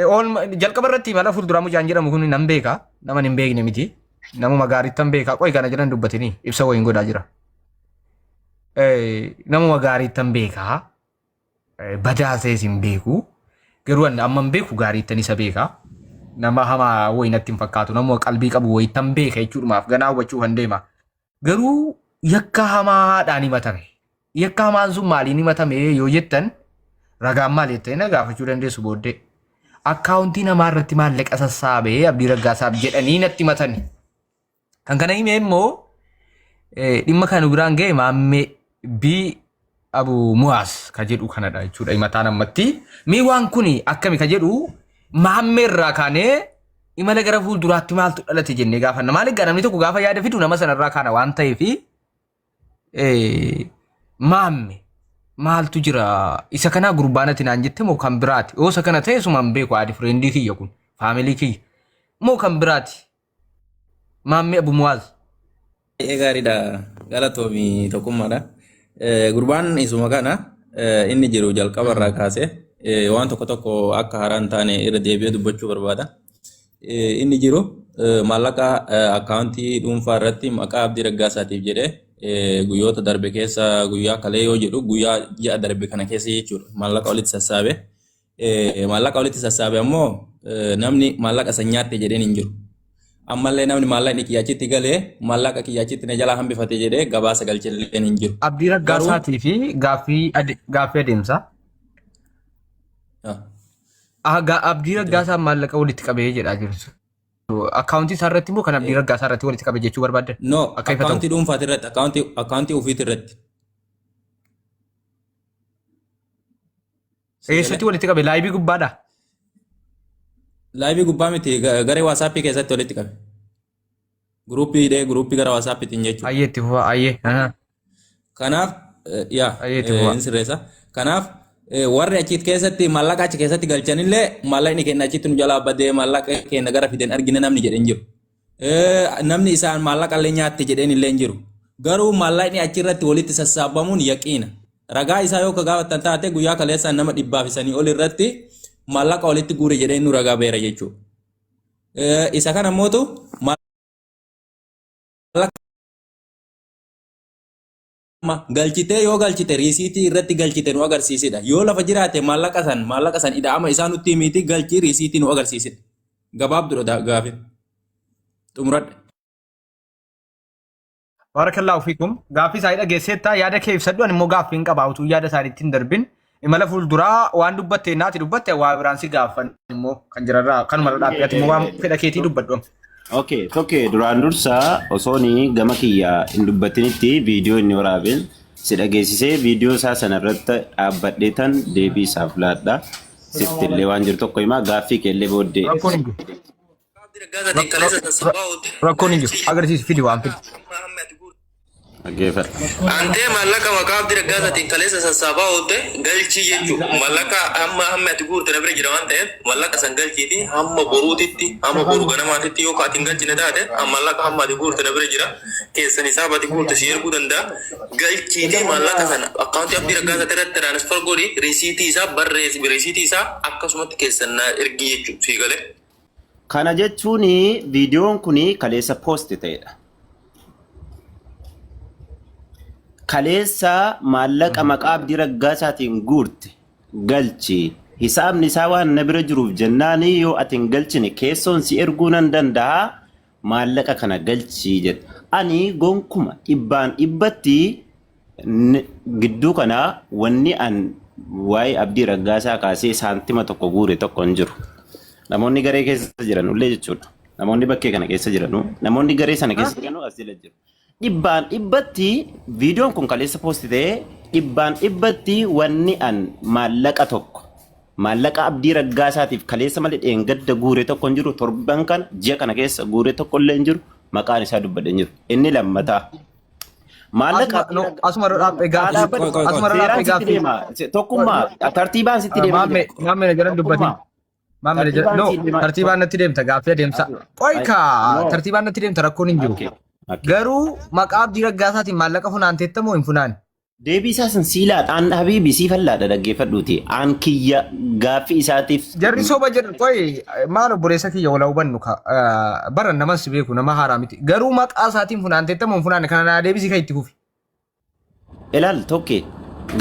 On jalqaba irratti mala fuulduraa mucaan jedhamu kun nan beeka. Nama hin beekne miti. Namuma gaariittan beeka. Qoy kana jedhan dubbatanii ibsa wayiin godhaa jira. Namuma gaariittan beeka. Badaa ta'es hin beeku. Garuu amma hin beeku gaariittan isa beeka. Nama hamaa wayinatti hin fakkaatu. Namuma qalbii qabu wayittan beeka jechuudhumaaf ganaa hubachuu kan deema. Garuu yakka hamaadhaan himatame. Yakka hamaan sun maaliin himatame yoo jettan ragaan maal jettee na gaafachuu dandeessu booddee. Akkaawuntii namaa irratti maallaqa sassaabee Abdii Raggaasaaf jedhanii natti himatani. Kan kana hime immoo dhimma kan biraan ga'e maammee bii Abu Muwaas ka jedhu kanadha jechuudha himataan ammatti. Mee waan kuni akkami ka jedhu maammee irraa kaanee imala gara fuulduraatti maaltu dhalate jennee gaafanna. Maaliif namni tokko gaafa yaada fidu nama sanarraa kaana waan ta'eef maammee maaltu jira isa kana gurbaanati naan jette moo kan biraati oo isa kana ta'e suma hin beeku adi friendii kiyya kun faamilii kiyya moo kan biraati maammee Abu Muwaaz gaariidha galatoomi tokkummaadha gurbaan isuma kana inni jiru jalqaba irraa kaase waan tokko tokko akka haraan taane irra deebi'ee dubbachuu barbaada inni jiru maallaqa akkaawuntii dhuunfaa irratti maqaa Abdii Raggaasaatiif jedhee guyyoota darbe keessa guyyaa kalee yoo jedhu guyyaa ji'a darbe kana keessa jechuudha maallaqa walitti sassaabe maallaqa walitti sassaabe ammoo namni maallaqa san nyaatte jedheen hin jiru ammallee namni maallaqni kiyyaachitti galee maallaqa kiyyaachitti na jalaa hambifate jedhee gabaasa galchillee hin jiru. Abdii Raggaasaatii fi gaaffii adeemsa. Abdii Raggaasaa maallaqa walitti qabee jedhaa jirtu. Akkaawuntii isaa irratti immoo kan Abdii Raggaasaa irratti walitti qabe jechuu barbaadde? No, akkaawuntii dhuunfaati irratti, akkaawuntii ofiiti irratti. Eessatti walitti qabe? Laayibii gubbaadhaa? Laayibii gubbaa miti, garee waasappii keessatti walitti qabe. Guruppii gara waasappiitiin jechuudha. Ayyeetti fufa, ayyee. Kanaaf, hin sirreessa. Kanaaf, warri achiit keessatti maallaqa achi keessatti galchanillee maallaqni keenya achitti nu jalaa badee maallaqa keenya gara fideen argina namni jedheen jiru. Namni isaan maallaqa illee nyaatte jedheen illee hin jiru. Garuu maallaqni achirratti walitti sassaabamuun yaqiina. Ragaa isaa yoo gaafatan taate guyyaa kaleessaan nama 100 ol irratti maallaqa walitti guure jedheen nu ragaa beera jechuudha. Isa kana mootu galchitee yoo galchite riisiitii irratti galchite nu agarsiisidha yoo lafa jiraate maallaqa san ida'ama isaa nutti himiti galchii riisiitii nu agarsiisidha gabaabdudha gaafi xumuradha. Barakallahu fiikum gaaffii isaa dhageesseetta yaada kee ibsadhu ani immoo gaaffii hin qabaa utuu yaada isaaniitti hin darbin imala fuulduraa waan dubbatte naati dubbatte waa biraan si gaafan immoo kan jirarraa kanuma dhaabbiyaati immoo waan fedha keetii dubbadhu. Tokkee duraan dursaa osoonii gama kiyyaa hin dubbatinitti viidiyoo inni waraabeen si dhageessisee viidiyoo isaa sanarratti dhaabbadhee tan deebii isaaf laadha. Siftillee waan jiru tokko himaa gaaffii keellee booddee. Rakkoon hin jiru agarsiisu fidi waan fidi. Ante maallaqa maqaa Abdii Raggaasaatiin kaleessa sassaabaa oolte galchii jechuudha. Maallaqa hamma ati guurte na bira jira waan ta'eef maallaqa san galchiiti hamma boruutitti hamma boru ganamaatitti yoo kaatiin galchine taate maallaqa hamma ati guurte na bira jira keessan isaa ati guurte si erguu danda'a. Galchiiti maallaqa sana akkaawuntii Abdii Raggaasaatti irratti tiraansfer godhi riisiitii isaa barreessi riisiitii isaa akkasumatti keessan na ergi jechuudha sii galee. Kana jechuun viidiyoon kun kaleessa poosti ta'edha. Kaleessa maallaqa maqaa Abdii Raggaasaatiin guurte galchi hisaabni isaa waan na bira jiruuf jennaanii yoo ati hin galchine keessoon si erguu nan danda'a maallaqa kana galchi jedha. Ani gonkuma dhibbatti gidduu kana wanni an waa'ee Abdii Raggaasaa kaasee saantima tokko guure tokko hin jiru. Namoonni garee keessa jiran ullee jechuudha. Namoonni bakkee kana keessa jiranu namoonni garee sana keessa jiranu as jala jiru. Dhibbatti viidiyoon kun kaleessa poosti ta'ee dhibbatti wanni an maallaqa tokko maallaqa Abdii Raggaasaatiif kaleessa malee dheengadda guure tokko hin jiru torban kana ji'a kana keessa guure tokko illee hin jiru maqaan isaa dubbadhe hin jiru inni lammataa. Maallaqa asuma dhaabbee gaaffii tokkummaa tartiibaan sitti deema. Maammee jedhan dubbatiin. Maammee jedhan no tartiibaan natti deemta gaaffii adeemsa. Qoyka tartiibaan natti deemta rakkoon hin jiru. Garuu maqaa Abdii Raggaasaatiin maallaqa funaanteetta moo hin funaanne? Deebii isaa san siilaadha. Aan habiibi sii fallaadha dhaggeeffadhuuti. Aan kiyya gaaffii isaatiif. Jarri soba jedhan qoy maal obboleessa kiyya wala hubannu ka baran namas beeku nama haaraa miti. Garuu maqaa isaatiin funaanteettamuun funaanne kana naa deebisii kan itti fufi. Ilaal tokkee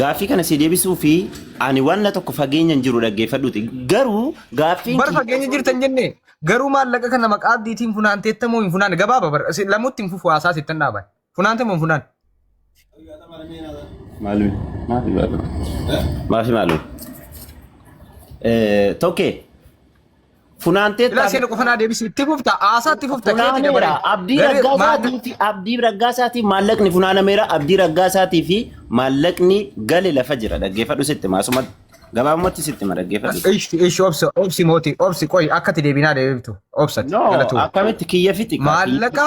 gaaffii kana si deebisuu fi ani wanna tokko fageenyaan jiru dhaggeeffadhuuti. Garuu gaaffiin Bara fageenya jirtan jenne garuu maallaqa kana maqaa abdiitiin funaanteettamoo hin funaanne gabaaba bara lamutti hin fufu haasaa sittan dhaaban. Funaantemoo hin funaanne. Maafi tokkee funaantee Ilaa seen qofanaa deebisii itti fufta haasaa itti fufta keetti funaanameera. Abdii Raggaasaatii maallaqni funaanameera. Abdii Raggaasaatii fi maallaqni gale lafa jira dhaggeeffadhu sitti maasumatti gabaabumatti sitti ma dhaggeeffadhu. Ishi obsi mootii obsi qoy akkati deebinaa deebiftu obsati. No akkamitti kiyya fiti. Maallaqa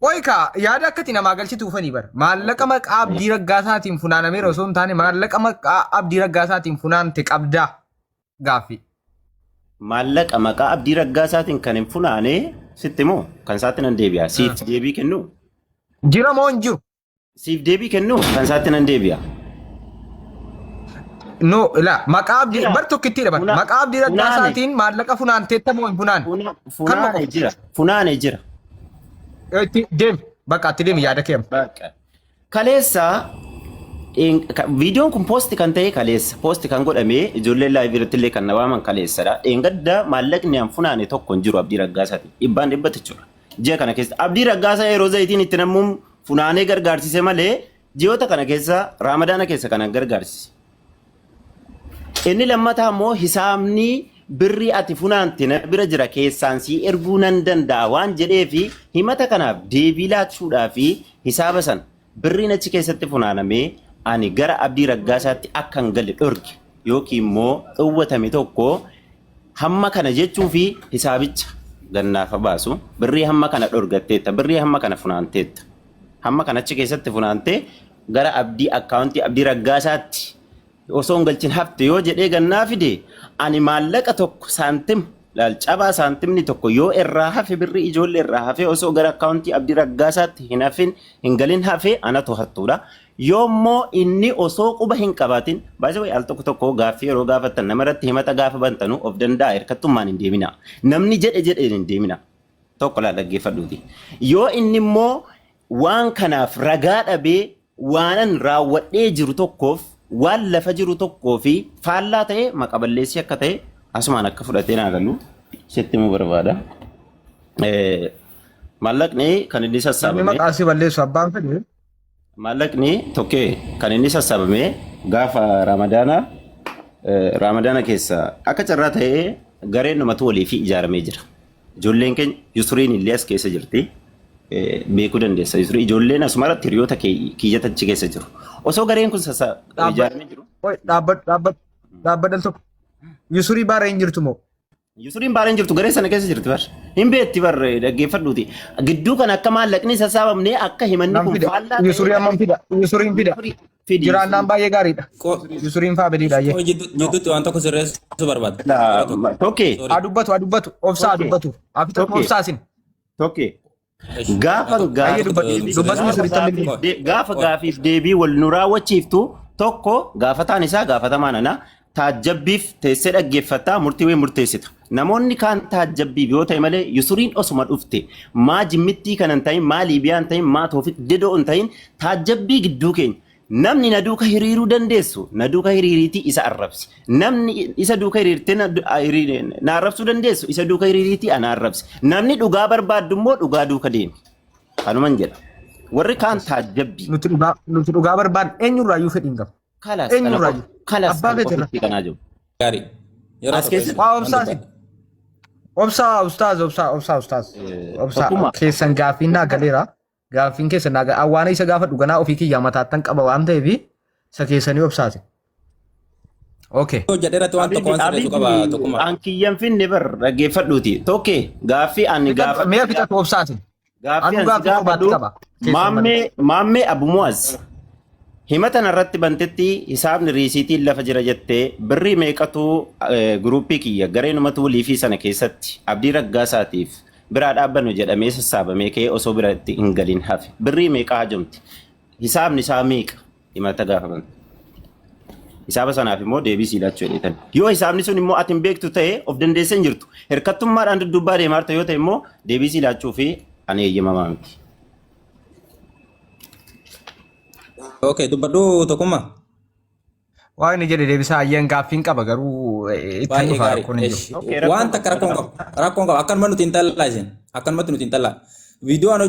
qoy ka yaada akkati namaa galchitu ufanii bara maallaqa maqaa abdii raggaasaatiin funaanameera osoo hin taane maallaqa maqaa abdii raggaasaatiin funaante qabdaa gaaffii. Maallaqa maqaa abdii raggaasaatiin kan hin funaane sitti moo kan isaatti nan deebi'a. Siif deebii kennu. Jira moo hin jiru? Siif deebii kennu kan isaatti nan deebi'a. No ila maqaa abdii bar tokkitti dha bara maqaa abdii raggaasaatiin maallaqa funaanteetta moo hin funaanne? Funaane jira. Funaane jira. Deem bakka itti deemi yaada keema. Kaleessa viidiyoon kun poosti kan ta'e kaleessa poosti kan godhame ijoollee laayivii irratti illee kan nawaaman kaleessadha. Dheengadda maallaqni an funaane tokko hin jiru abdii raggaasaatiin dhibbaan dhibbatti jechuudha. Ji'a kana keessa abdii raggaasaa yeroo zayitiin itti nammuun funaanee gargaarsise malee ji'oota kana keessa raamadaana keessa kanan gargaarsise. Inni lammataa immoo hisaabni birrii ati funaante na bira jira keessaan sii erguu nan danda'a waan jedhee fi himata kanaaf deebii laachuudhaa fi hisaaba san birriin achi keessatti funaanamee ani gara abdii raggaasaatti akka hin galle dhorge yookiin immoo dhowwatame tokko hamma kana jechuu fi hisaabicha gannaafa baasu birrii hamma kana dhorgatteetta birrii hamma kana funaanteetta hamma kana achi keessatti funaantee gara abdii akkaawuntii abdii raggaasaatti osoo hin galchin hafte yoo jedhee gannaa fide ani maallaqa tokko saantim cabaa saantimni tokko yoo irraa hafe birrii ijoollee irraa hafe osoo gara akkaawuntii abdii raggaasaatti hin hafin hin galin hafe anatu hattuudha. Yoommoo inni osoo quba hin qabaatin baay'ee al tokko gaaffii yeroo gaafattan namarratti himata gaafa bantanu of danda'a hirkattummaan hin deemina. Namni jedhe hin deemina. Tokko laa dhaggeeffadhuuti. Yoo inni immoo waan kanaaf ragaa dhabee waanan raawwadhee jiru tokkoof waan lafa jiru tokkoo fi faallaa ta'e maqaballeessii akka ta'e asumaan akka fudhatee naa galu sitti mu barbaada. Maallaqni kan inni sassaabame. Maqaa si balleessu abbaan fedhe. Maallaqni tokkee kan inni sassaabame gaafa raamadaana keessa akka carraa ta'ee gareen namatu walii fi ijaaramee jira. Ijoolleen keenya Yusuriin illee as keessa jirti. Beekuu dandeessa. Ijoolleen asumarratti hiriyoota kiyyatachi keessa jiru. Osoo gareen kun ijaaramee jiru. Dhaabbadal tokko. Yusurii baara hin jirtu moo? Yusuriin baara hin jirtu garee sana keessa jirti bar. Hin beetti bar dhaggeeffadhuuti. Gidduu kan akka maallaqni sassaabamnee akka himanni kun faallaa ta'e. Yusurii ammam fida. Yusuriin fida. Jiraannaan baay'ee gaariidha. Yusuriin faa badiidha. Jidduutti waan tokko sirreessuu barbaada. Tokkee. Dubbatu. Obsaa dubbatu. Afita obsaasin. Tokkee. Gaafa gaafiif deebii wal nu raawwachiiftu tokko gaafataan isaa gaafatamaan ana taajjabbiif teessee dhaggeeffataa murtii wayii murteessita. Namoonni kaan taajjabbiif yoo ta'e malee Yusuriin osuma dhufte maa jimmittii kanan ta'in maa liibiyaan ta'in maa toofiq dedoo hin ta'in taajjabbii gidduu keenya. Namni na duuka hiriiruu dandeessu na duuka hiriiriitii isa arrabsi. Namni isa duuka hiriirtee na arrabsuu dandeessu isa duuka hiriiriitii ana arrabsi. Namni dhugaa barbaaddu immoo dhugaa duuka deemi. Kanuman jedha. Warri kaan taajjabbii. Nuti dhugaa barbaadnu eenyurraayyuu fedhiin qaba. Eenyurraayyuu. Abbaa beetirra. Gaarii. As keessa. Waa obsaasin. Obsaa ustaaz. Obsaa keessan gaaffii naa galeera. Gaaffiin keessa nagaa awwaana isa gaafa dhuganaa ofii kiyyaa mataattan qaba waan ta'eef isa keessanii obsaase. Okay. Jedheerratti waan tokko waan sirreessuu qaba tokkummaa. An kiyyan finne bar dhaggeeffadhuuti. Tokkee gaaffii ani gaafa. Mee fixatu obsaase. Gaaffii ani gaafa maammee Abu Muaz. Himatan irratti bantetti hisaabni riisiitiin lafa jira jettee birrii meeqatu guruupii kiyya gareenumatu liifii sana keessatti abdii raggaasaatiif biraa dhaabbannu jedhamee sassaabamee ka'ee osoo biratti hin galin hafe birrii meeqa hajamti hisaabni isaa meeqa himata gaafaman. Hisaaba sanaaf immoo deebii siilachuu jedhetan. Yoo hisaabni sun immoo ati hin beektu ta'e of dandeessee hin jirtu. Hirkattummaadhaan duddubbaa deemaa jirta yoo ta'e immoo deebii siilachuu fi ani eeyyamamaa miti. Okay, dubbadhu tokkummaa. Waa inni jedhe deebisaa ayyaan gaaffiin qaba garuu itti Baay'ee dhufa gaarii. rakkoon hin jiru. Waan takka rakkoon qabu. Rakkoon qabu. Akkanuma nuti hin tallaa isin. Akkanumatti nuti hin tallaa. Viidiyoon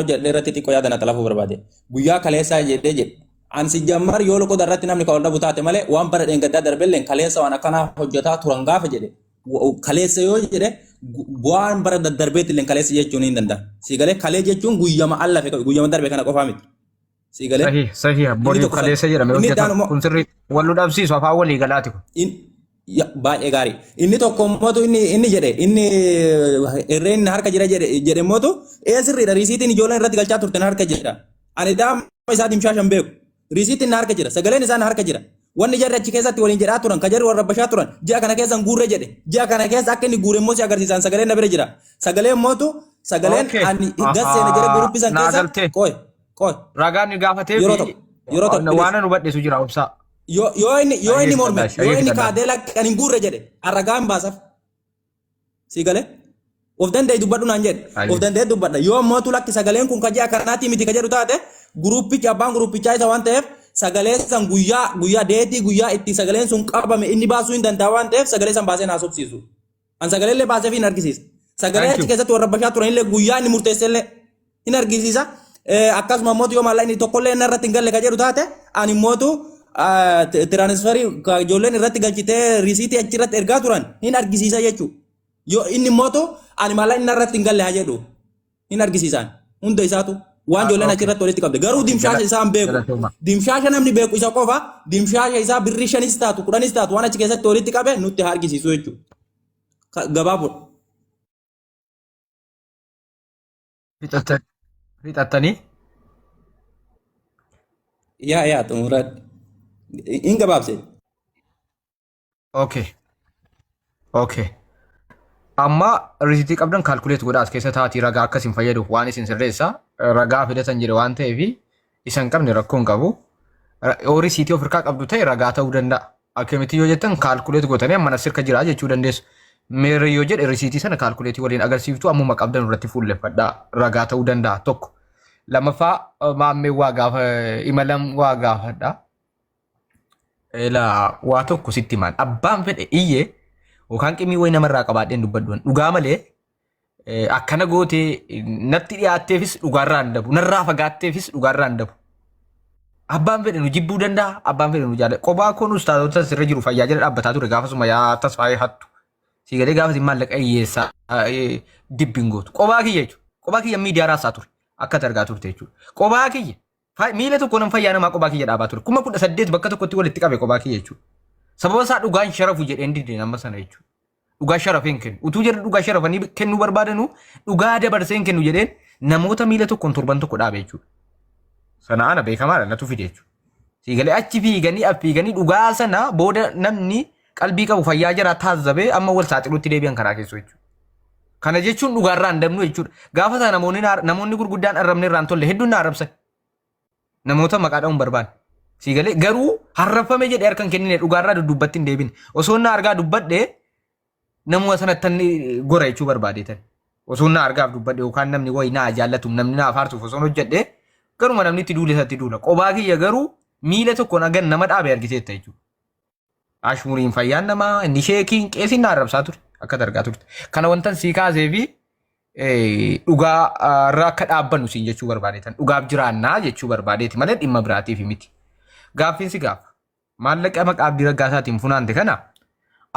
hojjedhe irratti xiqqoo yaadana xalafuu barbaade. Guyyaa kaleessaa jedhee jedhe. Ansi jammar yoo loqoda irratti namni kan dhabu taate malee waan bara dheengaddaa darbelleen kaleessa waan akkanaa hojjetaa turan gaafa jedhe. Kaleessa yoo jedhe waan bara daddarbeetti illee kaleessa jechuun hin danda'a. Siigalee kalee jechuun guyyama allafe guyyama darbe kana qofaa miti. Siigalee. Sahii borii kaleessa jedhame hojjetan kun sirrii wal nu dhabsiisu afaan walii galaati kun. Baay'ee gaarii. Inni tokko mootu inni jedhe inni irreen harka jira jedhe mootu sirriidha riisiitiin ijoolleen irratti galchaa turtan harka jira. Ani daama isaa dimshaashan beeku. Riisiitiin harka jira sagaleen isaan harka jira. Wanni jarri achi keessatti waliin jedhaa turan ka jarri warra bashaa turan ji'a kana keessa guurre jedhe. Ji'a kana keessa akka inni guure immoo si agarsiisan sagaleen na bira jira. Sagaleen mootu sagaleen ani gasseena jedhe guruppisan keessa qoy. Ragaan ni gaafatee yeroo tokko waan nu badheesu jira obsaa. Yoo inni morme yoo inni kaadela kan hin guurre jedhe arragaan baasaaf. Siigalee of danda'e dubbadhu naan jedhe of danda'e dubbadha yoo mootu lakki sagaleen kun kaji'a kanaatii miti ka jedhu taate guruppichi abbaan guruppichaa isa waan ta'eef sagalee san guyyaa deetii guyyaa itti sagaleen sun qabame inni baasuu hin danda'a waan ta'eef sagalee san baasee naas obsiisu. An sagalee illee baasee fi hin argisiisa. Sagalee achi keessatti warra bashaa turan illee guyyaa inni murteesse illee hin argisiisa. Akkasuma mootu yoo maallaqni tokkollee inni irratti hin galle ka jedhu taate ani mootu tiraanisfarii ijoolleen irratti galchitee riisiitii achirratti ergaa turan hin argisiisa jechuudha. Yoo inni mootu ani maallaqni irratti hin galle haa jedhu hin argisiisan hunda isaatu waan ijoolleen achirratti walitti qabde garuu dimshaasha isaan beeku. Dimshaasha namni beeku isa qofa dimshaasha isaa birrii 5 taatu 10 taatu waan achi keessatti walitti qabe nutti haa argisiisu jechuudha. Gabaabudha. Fixattanii? Yaa xumuraa hin gabaabse. Okay. Amma riisitii qabdan kaalkuleet godhaa as keessa taatii ragaa akkasiin fayyadu waan isin sirreessa ragaa fidatan jedhe waan ta'eef isan qabne rakkoo hin qabu. Yoo riisitii of hirkaa qabdu ta'e ragaa ta'uu danda'a. Akkamitti yoo jettan kaalkuleet gootanii amma sirka jira jechuu dandeessu. Meerre yoo jedhe riisitii sana kaalkuleetii waliin agarsiiftu ammuma qabdan irratti fuulleffadhaa ragaa ta'uu danda'a tokko. Lamaffaa maammee waa gaafa imalan waa gaafadha. Waa tokko sitti himaan abbaan fedhe iyyee yookaan qimii wayii namarraa qabaadheen dubbadhuun dhugaa malee akkana gootee natti dhiyaatteefis dhugaarraa hin dabu narraa fagaatteefis dhugaarraa hin dabu. Abbaan fedhe nu jibbuu danda'a abbaan fedhe nu jaalladha. Qophaa kun ustaatota sirra jiru fayyaa jala dhaabbataa ture gaafasuma yaa tasfaayee hattu. Siigalee gaafasi maallaqa hiyyeessaa dibbiin gootu. Qophaa kiyya jechuudha. Qophaa kiyya miidiyaa raasaa ture. Akka argaa turte jechuudha. Qophaa kiyya miila tokko nan fayyaa namaa qophaa kiyya dhaabaa ture. 18,000 bakka tokkotti walitti qabe qophaa kiyya jechuudha. Sababa isaa dhugaan sharafu jedheen didde nama sana jechuudha. Dhugaa sharafeen kennu. Utuu jedhu dhugaa sharafanii kennuu barbaadanu dhugaa dabarseen kennu jedheen namoota miila tokkoon torban tokko dhaabe jechuudha. Sana ana beekamaadha natu fide jechuudha. Siigalee achi fiiganii dhugaa sana booda namni qalbii qabu fayyaa jara taazabee amma wal saaxiluutti deebi'an karaa keessoo jechuudha. Kana jechuun dhugaarraa hin dabnu jechuudha. Gaafa sana namoonni gurguddaan arrabne irraan tolle hedduun na arrabsan. Namoota maqaa dha'uun barbaadu. Siigalee garuu harrafame jedhee harkan kennine dhugaarraa dubbatti hin deebine. Osoo na argaa dubbadhee namuma sanatti gora jechuu barbaadeetan. Osoo na argaaf dubbadhee yookaan namni wayii na jaallatu namni na afaarsuuf osoo hojjedhee garuma namni itti duule isatti duula. Qophaa kiyya garuu miila tokkoon hagan nama dhaabee argiteetta jechuudha. Ashmuriin fayyaan namaa inni sheekiin qeesiin na arrabsaa ture. Akka argaa turte. Kana wantan sii kaasee fi dhugaa irraa akka dhaabbannu siin jechuu barbaadeetan. Dhugaaf jiraannaa jechuu barbaadeeti malee dhimma biraatiif miti. Gaaffiin si gaafa. Maallaqa maqaa Abdii Raggaasaatiin funaante kana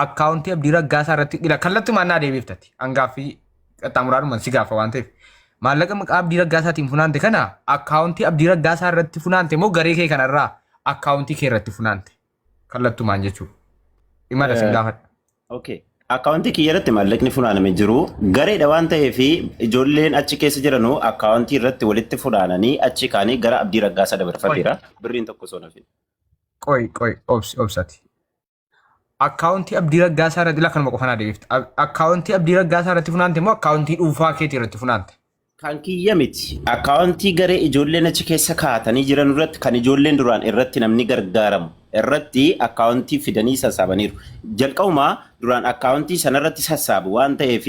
akkaawuntii Abdii Raggaasaa irratti kallattumaan naa deebiftati. Hangaaffii qaxxaamuraadhumaan si gaafa waan ta'eef. Maallaqa maqaa Abdii Raggaasaatiin funaante kana akkaawuntii Abdii Raggaasaa irratti funaante moo garee kee kanarraa akkaawuntii kee irratti funaante. Kallattumaan jechuudha. Imala si gaafadha. Okay. Akkaawuntii kiyya irratti maallaqni funaaname jiru gareedha waan ta'eef ijoolleen achi keessa jiranuu akkaawuntii irratti walitti funaananii achi kaanii gara Abdii Raggaasaa dabarfateera. Birriin tokko soo nafi. Obsati. Akkaawuntii Abdii Raggaasaa irratti kanuma qofanaa deebifta. Akkaawuntii Abdii Raggaasaa irratti funaante moo akkaawuntii dhuunfaa keetii irratti funaante? Kan kiyya miti. Akkaawuntii garee ijoolleen achi keessa kaa'atanii jiran irratti kan ijoolleen duraan irratti namni gargaaramu irratti akkaawuntii fidanii sassaabaniiru. Jalqabumaa duraan akkaawuntii sanarratti sassaabu waan ta'eef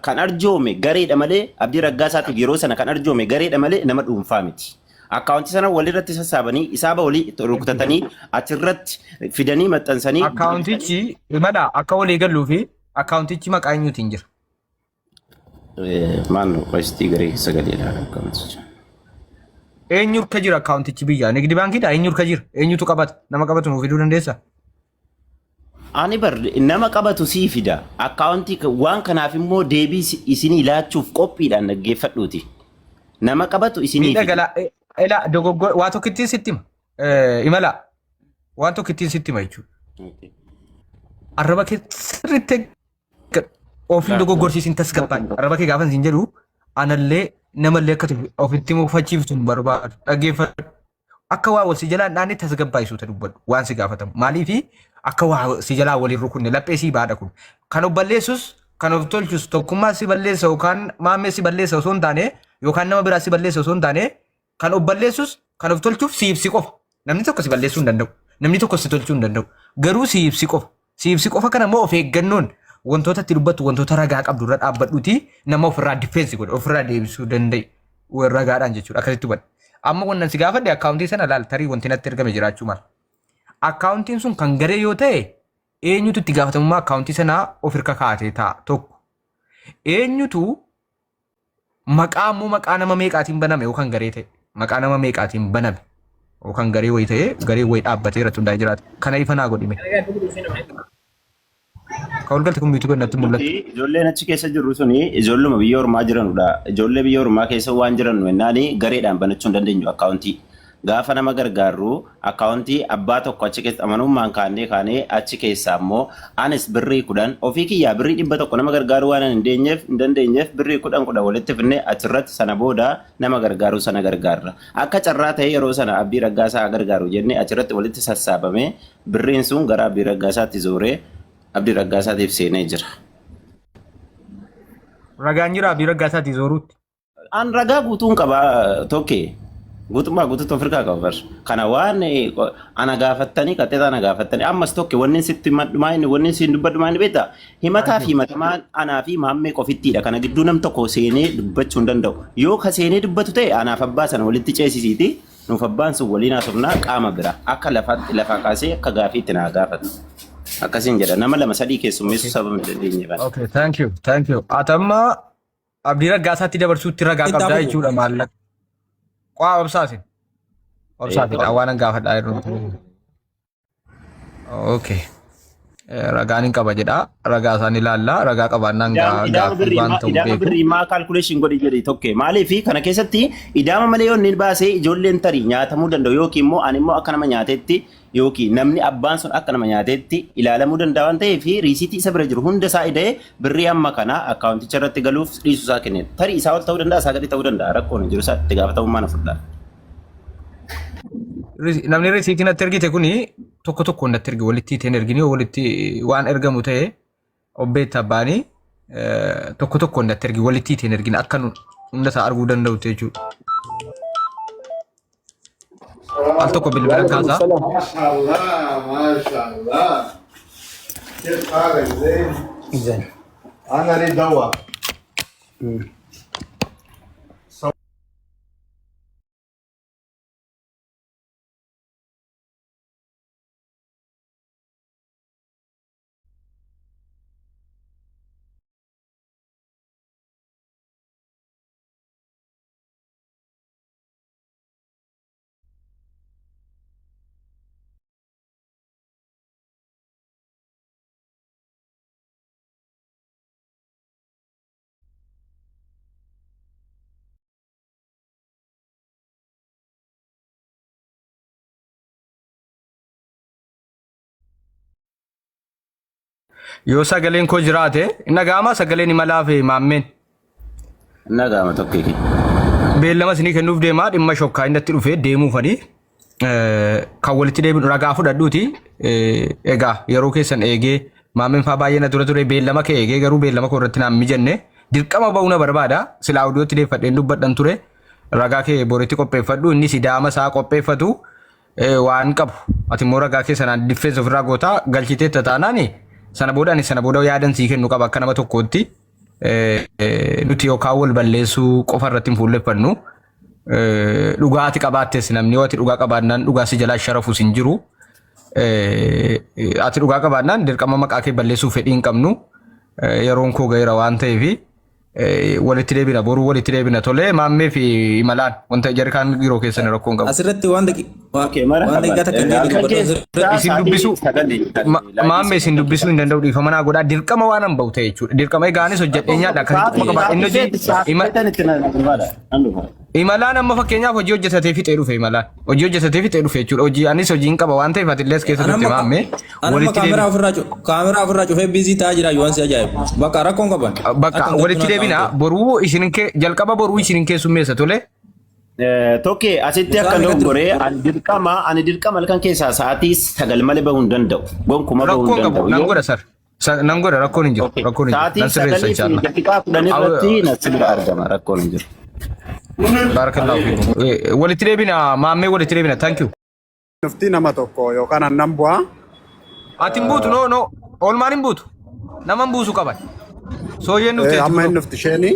kan arjoome gareedha malee Abdii Raggaasaatiif yeroo sana kan arjoome gareedha malee nama dhuunfaa miti. Akkaawuntii sana walirratti sassaabanii isaaba walii rukutatanii achirratti fidanii maxxansanii. Akkaawuntichi mala akka walii galluu fi akkaawuntichi maqaa eenyuutiin jira? Maanno qo'istii garee sagaleedha akkaawunticha. Eenyu ka jira akkaawuntichi biyya? Nigdi baankiidha eenyu ka jira? Eenyutu qabata? Nama qabatu nuuf fiduu dandeessaa? Ani bar nama qabatu sii fida. Akkaawuntii waan kanaaf immoo deebii isinii laachuuf qophiidhaan dhaggeeffadhuuti. Nama qabatu isinii fida. Ela dogoggora waa tokkittiin sitti hima. Imala waan tokkittiin sitti hima jechuudha. Arraba kee sirriitti ofiin dogoggorsiisin tasgabbaan. Arraba kee gaafa isin jedhu anallee namallee akka ofitti mufachiiftu barbaadu dhaggeeffadhu. Akka waa wal si jalaa naannoo tasgabbaa'isuu ta dubbadhu waan si gaafatamu. Maaliifi akka waa si jalaa waliin rukunne laphee si baadha kun. Kan of balleessus kan of tolchus tokkummaa si balleessa yookaan maammee si balleessa osoo hin taane yookaan nama biraa si balleessa osoo hin taane kan of balleessus kan of tolchuuf si ibsi qofa. Namni tokko si balleessuu hin danda'u. Namni tokko si tolchuu hin danda'u. Garuu si ibsi qofa. Si ibsi qofa kana immoo of eeggannoon wantoota itti dubbatu wantoota ragaa qabdu irra dhaabbadhuuti nama ofirraa difeensi godhe ofirraa deebisuu danda'i. Ragaadhaan jechuudha akkasitti hubadhu. Amma wannan si gaafadhe akkaawuntii sana laal tarii wanti natti ergame jiraachuu mala. Akkaawuntiin sun kan garee yoo ta'e eenyutu itti gaafatamummaa akkaawuntii sanaa of hirka kaa'atee ta'a tokko. Eenyutu maqaa immoo maqaa nama meeqaatiin baname yookaan garee ta'e maqaa nama meeqaatiin baname yookaan garee wayii ta'e garee wayii dhaabbatee irratti hundaa'ee jiraata. Kana ifa naa godhime. Kawul galte kun biituu gannatti mul'atu. Ijoolleen achi keessa jirru suni ijoolluma biyya ormaa jiranudha. Ijoollee biyya ormaa keessa waan jiran wennaani gareedhaan banachuu hin dandeenyu akkaawuntii. Gaafa nama gargaarru akkaawuntii abbaa tokko achi keessa amanummaan kaanee achi keessaa immoo anis birrii 10 ofii kiyyaa birrii 100 nama gargaaru waan hin dandeenyeef birrii 10 walitti finnee achirratti sana booda nama gargaaru sana gargaarra. Akka carraa ta'e yeroo sana Abdii Raggaasaa gargaaru jennee achirratti walitti sassaabame birriin sun gara Abdii Raggaasaatti zooree Abdii Raggaasaatiif seenee jira. Ragaan jira Abdii Raggaasaatti zooruutti. An ragaa guutuun qaba tokkee. Guutummaa guutuutu Afrikaa qaba bar. Kana waan ana gaafattanii qaxxeetaa ana gaafattanii ammas tokko wanni sitti madhumaa inni wanni siin dubbadhumaa inni beektaa himataa fi himatamaan anaa fi maammee qofittiidha. Kana gidduu nam tokko seenee dubbachuu hin danda'u. Yoo ka seenee dubbatu ta'e anaaf abbaa sana walitti ceesisiiti nuuf abbaan sun waliin haasofnaa qaama bira akka lafaa kaasee akka gaafiitti naa gaafatu. Akkasiin jedha nama 2-3 keessummeessuu sababa hin dandeenye bana. Okay, thank you. Atamma Abdii Raggaasaatti dabarsuutti ragaa qabdaa jechuudha maallaqa. Waa obsaasin. Waan gaafadhaa irraa. Okay. Ragaan hin qaba jedha. Ragaa isaan ilaallaa. Ragaa qabaannaan gaafii waan ta'u beeku. Idaama birrii maa kaalkuleeshin godhi jedhi tokko. Maaliif kana keessatti idaama malee yoo inni baasee ijoolleen tarii nyaatamuu danda'u yookiin immoo ani immoo akka nama nyaatetti yookiin namni abbaan sun akka nama nyaatetti ilaalamuu danda'a waan ta'eef riisiitii isa bira jiru hunda isaa ida'ee birrii amma kana akkaawunticha irratti galuuf dhiisuu isaa kenne. Tarii isaa ol ta'uu danda'a isaa gadi ta'uu danda'a rakkoon jiru isaa itti gaafatamummaa na fudhaa. Namni riisiitii natti ergite kuni tokko tokko natti ergi walitti itti ergini walitti waan ergamu ta'e obbeetta abbaanii tokko tokko natti ergi walitti itti ergini akka hunda isaa arguu danda'u jechuudha. Al tokko bilbila kaasaa. Mashallah. كيف حالك زين؟ زين. أنا أريد دواء. Yoo sagaleen koo jiraate nagaama sagaleen imalaa fi maammeen. Nagaama tokkeeki. Beellama isinii kennuuf deemaa dhimma shokkaa inni itti dhufee deemuufanii kan walitti deebiin ragaa fudhadhuuti. Egaa yeroo keessan eegee maammeen fa'aa baay'ee na ture beellama kee eegee garuu beellama koo irratti naan mijanne dirqama ba'uuna barbaada sila audiootti deeffadheen dubbadhan ture ragaa kee boritti qopheeffadhu inni sidaama isaa qopheeffatu waan qabu ati immoo ragaa kee sanaan diffeensa ofirraa gootaa galchitee tataanaani sana booda yaadan sii kennu qaba akka nama tokkootti nuti yookaan wal balleessuu qofa irratti hin fuulleffannu dhugaati qabaattes namni yoo ati dhugaa qabaannaan dhugaa si jalaa sharafu sin jiru ati dhugaa qabaannaan dirqama maqaa kee balleessuu fedhii hin qabnu yeroon koo gaheera waan ta'eef walitti deebina boruu walitti deebina tolee maammee fi imalaan wanta jarkaan yeroo keessan rakkoon qabu. Asirratti waan daqiiqaa takka isin dubbisu maammee isin dubbisuu hin danda'u dhiifama naa godhaa dirqama waan hin bahu ta'e jechuudha dirqama egaanis hojjedhee nyaadha akkasitti qaba qabaa inni hojii imalaan amma fakkeenyaaf hojii hojjetatee fixee dhufe imalaan hojii hojjetatee fixee dhufe jechuudha hojii anis hojii hin qaba waan ta'eef ati illee as keessatti maammee walitti kaameraa ofirraa cufee biizii ta'aa jira waan si ajaa'ibu bakka rakkoon qaban bakka walitti deebina boruu isin jalqaba boruu isin keessummeessa tole. Tokkee asitti akka doggoree ani dirqama halkan keessaa sa'aatii 9 malee bahuu hin danda'u gonkuma bahuu hin danda'u. Nan godha sar nan godha rakkoon hin jiru rakkoon hin jiru nan sirreessa inshallah. Daqiiqaa 10 irratti natti bira argama rakkoon hin jiru. Barakallahu fiikum. Walitti deebina maammee walitti deebina thank you. Nufti nama tokko yookaan annan bu'aa. Ati hin buutu no oolmaan hin buutu nama hin buusu qaban. Sooyyeen nuti amma hin nufti isheenii.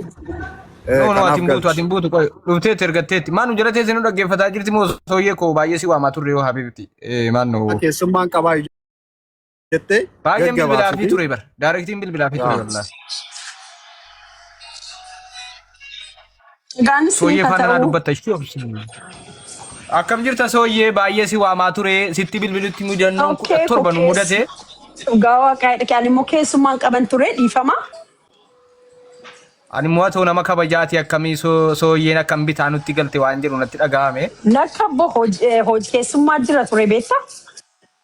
No ati hin buutu qoy dhufteetti ergatteetti maanu jala teessee nu dhaggeeffataa jirti moo sooyyee koo baay'ee si waamaa turre yoo habiibti maanno. Keessummaan qabaa jettee. Baay'een bilbilaa fi ture bar daarektiin bilbilaa fi ture wallaahi. Sooyyee faana dubbatta ishee akkam jirta sooyyee baay'ee si waamaa ture sitti bilbilutti mudannoon 17 nu mudate. Gaawaa qaayidha immoo keessummaan qaban ture dhiifama. Ani immoo ta'u nama kabajaati akkamii sooyyeen akkam bitaa nutti galte waan jiru natti dhagahame. Nakka hojii keessummaa jira ture beektaa?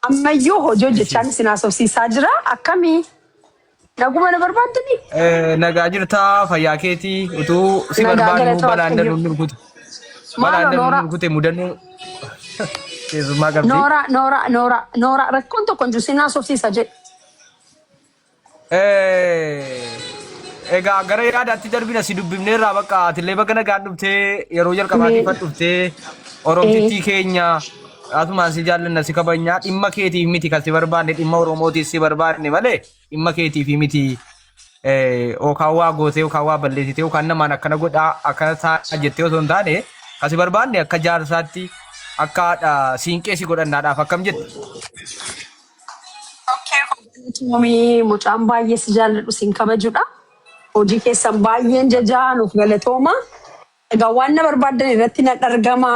Ammayyuu hojii hojjechaan isin haasofsiisaa jira akkamii? Naguma na barbaadani? Nagaa jirtaa fayyaa keetii utuu si barbaadnu balaan danuu nurkutu. Balaan danuu nurkute mudannoo keessummaa qabdi. Noora rakkoon tokko jiru isin haasofsiisa jedhe. Egaa gara yaadaatti darbina si dubbifneerraa bakka atillee bakka nagaan dhuftee yeroo jalqabaatiif dhuftee Oromtittii keenya asumaan si jaallanna si kabajnaa dhimma keetiif miti kan si barbaanne dhimma Oromootiif si barbaanne malee dhimma keetiif miti yookaan waa gootee yookaan waa balleessitee yookaan namaan akkana godhaa akkana ta'a jettee osoo hin taane kan si barbaanne akka jaarsaatti akka siinqee si godhannaadhaaf akkam jette. Mucaan baay'ee si jaalladhu siin kabajudha. Hojii keessan baay'een jajaa nuuf galatooma. Egaa waan na barbaadan irratti na argama.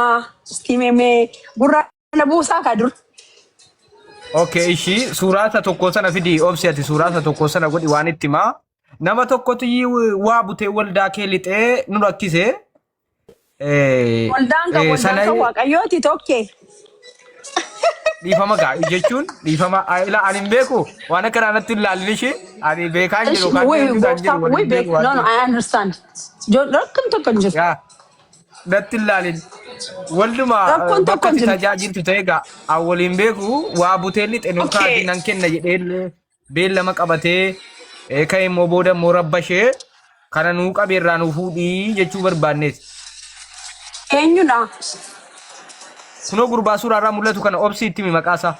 Istiimee gurra na buusaa kaa dur. Okay, ishii suuraa tokko sana fidi obsi ati suuraa tokko sana godhi waan itti himaa. Nama tokkotu waa butee waldaa kee lixee nu rakkise. Waldaan kan waaqayyooti tokkee. Dhiifama gaa jechuun dhiifama ila ani beeku waan akka naannatti ilaalli ishee ani beekaan jiru kan jiru. No, I understand. Rakkoon tokko hin jiru. Natti ilaalin walduma bakka tajaajiltu ta'e gaa waliin beeku waa buteelli xenu kaadii nan kenna jedhee beellama qabatee ka'e immoo booda immoo rabbashee kana nuu qabeerraa nuu fuudhii jechuu barbaanneeti. Eenyudha? Kunoo gurbaa suuraarraa mul'atu kana obsiitti mi maqaasaa?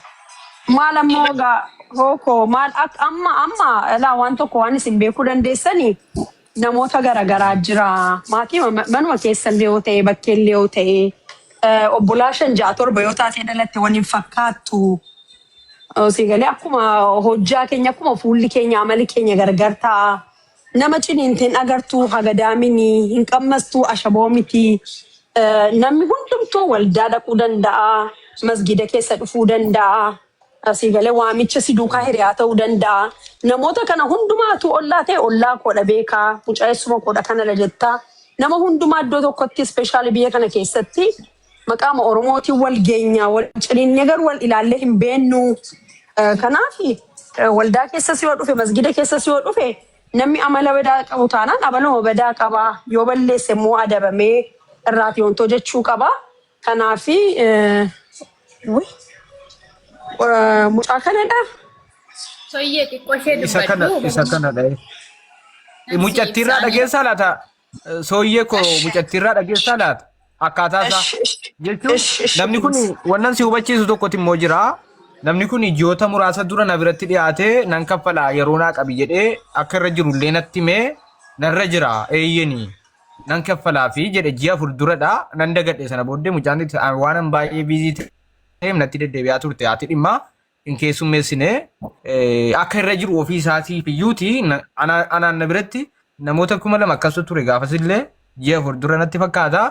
Maal ammoo gaa hoko maal amma ilaa waan tokko waan isin beekuu dandeessanii namoota garaagaraa jira. Maatii manuma keessan yoo ta'e bakkeellee yoo ta'e obbolaa 5-7 yoo taatee dhalatte waliin fakkaattu. Sigalee akkuma hojjaa keenya akkuma fuulli keenya amali keenya gargar ta'a. Nama ciniintiin agartuu hagadaamini hin qammastuu ashaboo miti. Namni hundumtuu waldaa dhaquu danda'a. Masgida keessa dhufuu danda'a. Sigalee waamicha si duukaa hiriyaa ta'uu danda'a. Namoota kana hundumaatu ollaa ta'e ollaa koodha beekaa. Mucaa'eessuma koodha kana jettaa. Nama hundumaa iddoo tokkotti ispeeshaalii biyya kana keessatti maqaama Oromootiin wal geenya. Wal ciniinnee garuu wal ilaallee hin beennu. Kanaaf waldaa keessa si yoo dhufe masgida keessa si yoo dhufe namni amala badaa qabu taanaan abaluma badaa qaba. Yoo balleesse immoo adabamee irraati wantoo jechuu qaba. Kanaaf mucaa kanadha. Soyyee xiqqoo ishee dubbadhu. Isa kanadha. mucattirraa dhageessaa laata? Sooyyee koo mucattirraa dhageessaa laata? Akkaataa isaa jechuun namni kun wannan si hubachiisu tokkotti immoo jira. Namni kun ji'oota muraasa dura na biratti dhiyaatee nan kaffalaa yeroo naa qabi jedhee akka irra jiru illee natti himee narra jira eeyyanii nan kaffalaa fi jedhe ji'a fuulduradha nan dagadhe sana booddee mucaan waan baay'ee biizii ta'eef natti deddeebi'aa turte haati dhimma hin keessummeessine akka irra jiru ofii isaatiif iyyuuti anaan na biratti namoota 2,000 akkasuma ture gaafasillee ji'a fuuldura natti fakkaata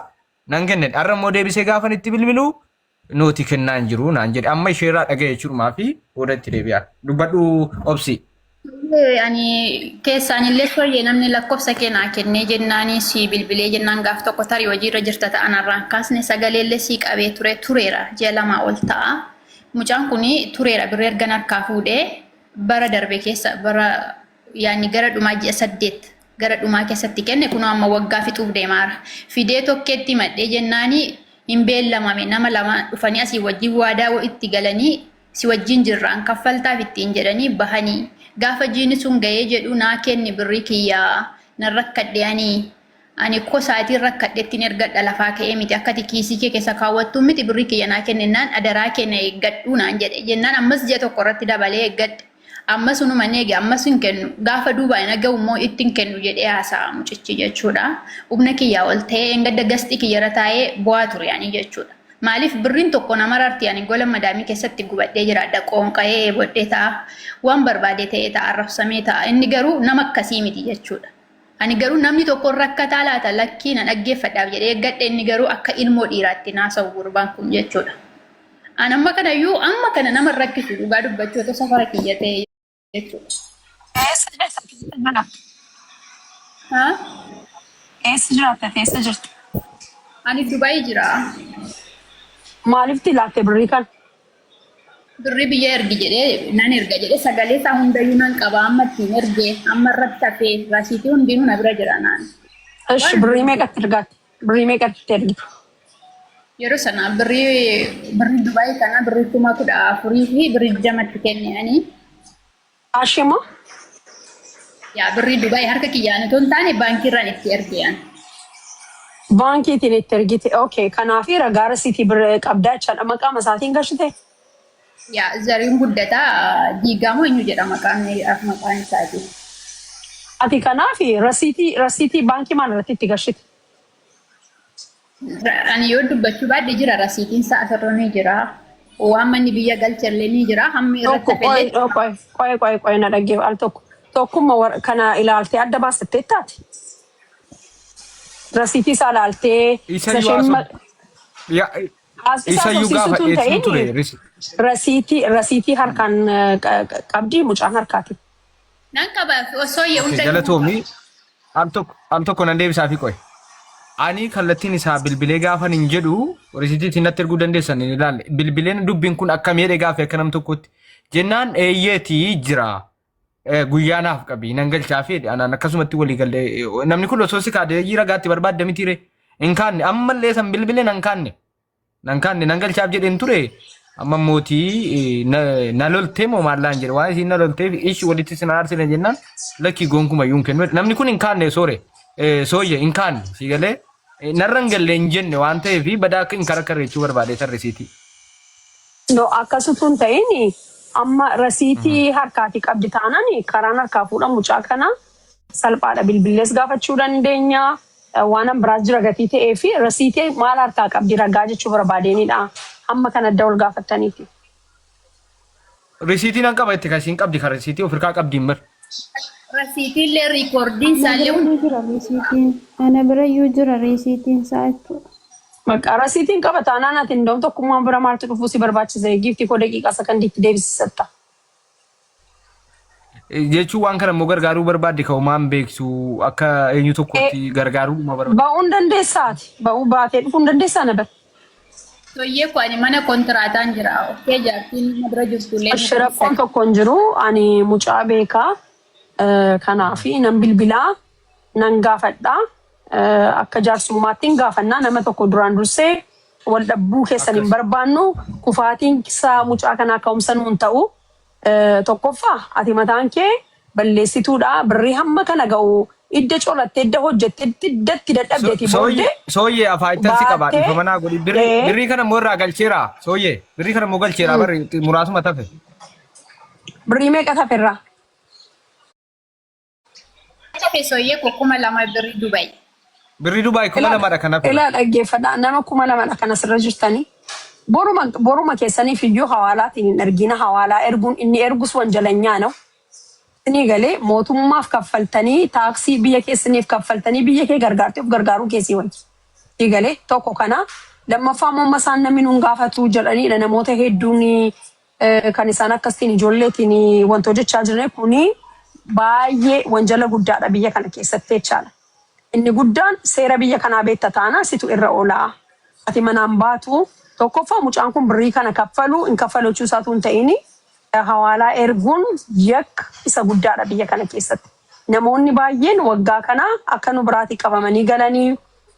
nan kenne har'a immoo deebisee gaafan itti bilbilu nooti kennaan jiru naan jedhe amma isheerraa dhaga'e jechuudha fi boodatti deebi'aa dubbadhu obsi. Ani keessaanillee sooyyee namni lakkoofsa kennaa kennee jennaanii si bilbilee jennaan gaaf tokko tarii hojiirra jirta ta'anarraan kaasne sagaleellee si qabee tureera ji'a 2 ol ta'a. Mucaan kun tureera birree ergan harkaa fuudhee bara darbe keessa bara yaani gara dhumaa ji'a 8 gara dhumaa keessatti kenne kun amma waggaa fixuuf deemaara. Fidee tokketti madhee jennaanii hin beellamame nama lama dhufanii asii wajjin waadaa itti galanii si wajjin jirraan kaffaltaaf ittiin jedhanii bahanii gaafa jiini sun ga'ee jedhu naa kenni birrii kiyyaa nan rakkadhe ani kosaatiin rakkadheettiin ergadha lafaa ka'ee miti akkati kiisii kee keessa kaawwattu miti birrii kiyya naa kennennaan adaraa kenna eeggadhu naan jedhe jennaan ammas ji'a tokko irratti dabalee eeggadhe ammas hunuma neege ammas hin kennu gaafa duubaa hin agahu immoo ittiin kennu jedhee haasa'a mucichi jechuudha. Humna kiyyaa ol ta'ee engadda gasxii kiyyarra taa'ee bu'aa ture yaani jechuudha. Maaliif birriin tokko nama rarti ani gola madaamii keessatti gubadhee jiraadha qoonqa'ee bodhee ta'a waan barbaade ta'ee ta'a arrabsamee ta'a inni garuu nama akkasii miti jechuudha. Ani garuu namni tokko rakkataa laata lakkii na dhaggeeffadhaaf jedhee eeggadhe inni garuu akka ilmoo dhiiraatti naasa'u gurbaan kun jechuudha. Ani amma kanayyuu amma kana nama rakkisu dhugaa dubbachoota safara kiyya ta'e jechuudha. Eessa jiraatta? Eessa jirtu? Ani Dubaay jira. Maaliif tilaatte birrii kan? Birrii biyya ergi jedhee nan erga jedhee sagalee isaa hundayyuu nan qaba amma ittiin ergee amma irratti hafee rasiitii hundinuu na bira jira naan. Ishi birrii meeqatti ergaatti? Birrii meeqatti ergitu? Yeroo sana birrii Dubaay kana birrii 14,000 fi birrii 6 kennanii. Ashimoo? Yaa birrii Dubaay harka kiyyaan otoo hin taane baankiirraan itti ergean. Baankiitiin itti ergite. Okay, kanaaf ragaa rasiitii birrii qabdaa jechaadha. Maqaa isaatiin gashite? Yaa Zariin Guddataa Diigaamoo eenyu jedha maqaan isaati. Ati kanaaf rasiitii baankii maal irratti itti gashite? Ani yoo dubbachuu baadde jira rasiitiin isaa asirra ni jira. Waan manni biyya galchallee ni jira. Hammi irratti hafeellee. Qoy na dhaggeef al tokkummaa kana ilaaltee adda baasattee taati. Rasiitii isaa ilaaltee isayyuu gaafa eessin ture rasiitii harkaan qabdii mucaan harkaati. Nan qaba osoo ye'uun galatoomii al tokko nan deebisaa fi qoy. Ani kallattiin isaa bilbilee gaafan hin jedhu risiitiitiin natti erguu dandeessan hin ilaalle. Bilbileen dubbiin kun akka miidhee gaafee akka nam tokkotti jennaan eeyyeetii jira. Guyyaanaaf qabii nan galchaa fi anaan akkasumatti walii galee namni kun osoo si kaadee ragaatti barbaadde mitiire hin kaanne ammallee san bilbilee nan kaanne nan galchaaf jedheen ture amma mootii na loltee moo maallaan jedhe waan isiin na lolteef ishi walitti sin aarsine jennaan lakkii gonkumaa yuun kennu namni kun hin kaanne sooyye hin kaanne si galee narra hin galle hin jenne waan ta'eef badaa akka hin karakkarreechuu barbaade tarrisiiti. No akkasutuun ta'ini. Amma rasiitii harkaati qabdi taanaan karaan harkaa fuudhan mucaa kana salphaadha bilbilees gaafachuu dandeenya waan biraas jira gatii ta'ee fi rasiitii maal harkaa qabdi ragaa jechuu barbaadenidha amma kana adda ol gaafattaniiti. Risiitiin an qaba itti kasiin qabdi kan risiitii of hirkaa qabdi hin bir. Rasiitiillee riikoordiin isaallee jira risiitiin ana bira iyyuu jira risiitiin isaa jechuudha. Maqaa rasiitiin qaba taanaan ati indoom tokkummaan bira maaltu dhufuu si barbaachisa giiftii koo daqiiqaa sakandiitti deebisisatta. Jechuun waan kana immoo gargaaruu barbaadde ka'umaan beeksu akka eenyu tokkotti gargaaruu barbaadde. Ba'uun dandeessaati. Ba'uu baatee dhufuun dandeessaa na bira. Soyyee koo ani mana kontiraataan jira. Okkee jaartiin na bira jirtullee. Rakkoon tokko hin jiru ani mucaa beekaa kanaafi nan bilbilaa nan gaafadhaa. Akka jaarsummaattiin gaafannaa nama tokko duraan dursee wal dhabbuu keessan hin barbaannu kufaatiin isaa mucaa kanaa ka'umsan hin ta'u tokkoffaa ati mataan kee balleessituudha birrii hamma kana ga'u idda colatte idda hojjette iddatti dadhabdeeti booddee Sooyyee afaayitan si qaba dhiifamanaa godhi birrii kana moo irraa galcheera sooyyee birrii kana moo galcheera barri muraasuma tafe. Birrii meeqa taferraa? Tafe sooyyee kuma lama birrii Dubai. Birrii Dubai kuma lamadha kana. Ilaa dhaggeeffadha nama 2,000 kana sirra jirtanii. Boruma keessaniif iyyuu hawaalaatiin hin argina hawaalaa erguun inni ergus wanjalanyaa no. Inni galee mootummaaf kaffaltanii taaksii biyya keessaniif kaffaltanii biyya kee gargaartee of gargaaruu keessii wanti. Inni galee tokko kana lammaffaa mamma isaan namni nuun gaafatu jedhaniidha namoota hedduun kan isaan akkasiin ijoolleetiin wanti hojjechaa jiran kuni baay'ee wanjala guddaadha biyya kana keessatti jechaadha. Inni guddaan seera biyya kanaa beekta taana situ irra oolaa. Ati manaan baatu tokkoffaa mucaan kun birrii kana kaffalu hin kaffalachuu isaatu hin ta'ini hawaalaa erguun yakka isa guddaadha biyya kana keessatti. Namoonni baay'een waggaa kana akka nu biraatii qabamanii galanii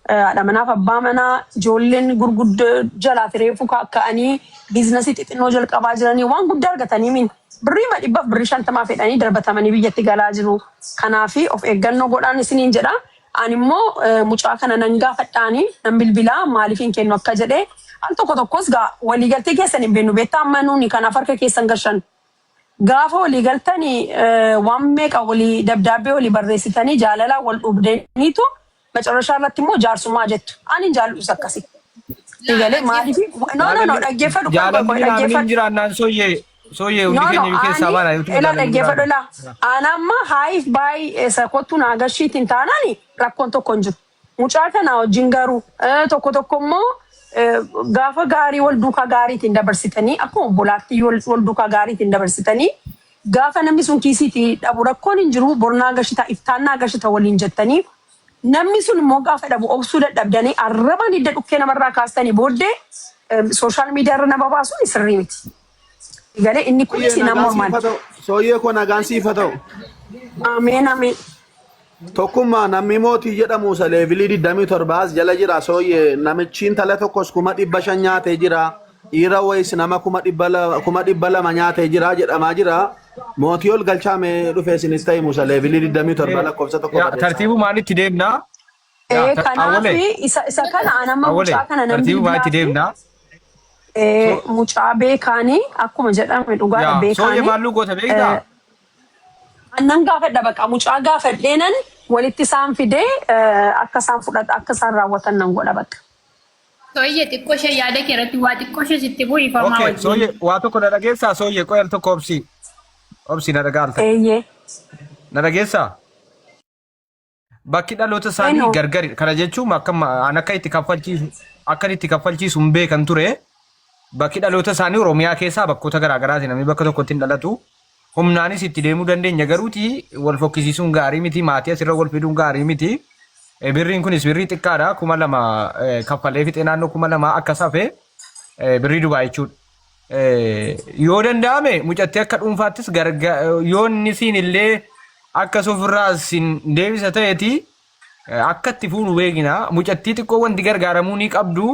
haadha manaaf abbaa manaa ijoolleen gurguddoo jalaati reefu ka'anii biizinasii xixinnoo jalqabaa jiranii waan guddaa argatanii min birrii 100 birrii 50 fedhanii darbatamanii biyyatti galaa jiru. Kanaafi of eeggannoo godhaan isiniin jedha. Ani immoo mucaa kana nan gaafadhaanii nan bilbilaa maaliif hin kennu akka jedhee al tokkos gaa waliigaltee keessan hin beeknu beektaa amma nuuni kanaaf harka keessan gashan gaafa waliigaltanii waan meeqa walii dabdaabbee walii barreessitanii jaalalaa wal dhugdaniitu macarrashaa irratti immoo jaarsummaa jettu ani jaallus akkasi. Digalee maaliif no dhaggeeffadhu dhaggeeffadhu jiraannaan sooyyee hundi keenya keessaa baana ela dhaggeeffadhu la anamma haayif baay isa kottu na agarsiitiin taanani rakkoon tokko hin jiru. Mucaa kana wajjin garuu tokko immoo gaafa gaarii wal duukaa gaariitiin dabarsitanii akkuma obbolaatti wal duukaa gaariitiin dabarsitanii gaafa namni sun kiisiitii dhabu rakkoon hin jiru bornaa gashita iftaannaa gashita waliin jettanii namni sun immoo gaafa dhabu obsuu dadhabdanii arraban hidda dhukkee namarraa kaastanii booddee sooshaal miidiyaa irra nama baasuun sirrii miti. Galee inni kunis nama mormaan. Sooyyee koo nagaan siifa ta'u. Ameen. Tokkummaa namni mootii jedhamu isa leevilii 27 as jala jira sooyyee namichiin tala tokkos 500 nyaatee jira dhiira wayis nama 200 nyaatee jira jedhamaa jira mootii ol galchaame dhufee isinis ta'e musa leevilii 27 lakkoofsa tokko barreessa. Tartiibu maalitti deemnaa? Kanaafi isa kana anamma mucaa kana namni tartiibu maalitti deemnaa? Mucaa beekaanii akkuma jedhame dhugaadha beekaanii. Sooyyee maalluu goota beektaa? Annan gaafadha baqa mucaa gaafadheenan walitti isaan fidee akka isaan fudhata akka isaan raawwatan nan godha bakka. Sooyyee xiqqoo ishee yaada kee irratti waa xiqqoo ishee sitti bu'u ifamaa wajjin. Sooyyee waa tokko na dhageessaa sooyyee qoyal tokko obsi na dhagaalta. Na dhageessaa? Bakki dhaloota isaanii gargari kana jechuun akka itti kaffalchiisu hin beekan ture. Bakki dhaloota isaanii Oromiyaa keessaa bakkoota garaagaraati namni bakka tokkotti hin dhalatu. Humnaanis itti deemuu dandeenya garuuti wal fokkisiisuun gaarii miti maatii asirra wal fiduun gaarii miti. Birriin kunis birrii xiqqaadha 2,000 kaffalee fixee naannoo 2,000 akka safe birrii Dubaay jechuudha. Yoo danda'ame mucattii akka dhuunfaattis yoo inni siin illee akka ofirraa siin deebisa ta'eeti akka itti fuunu beekina mucattii xiqqoo wanti gargaaramuu ni qabdu.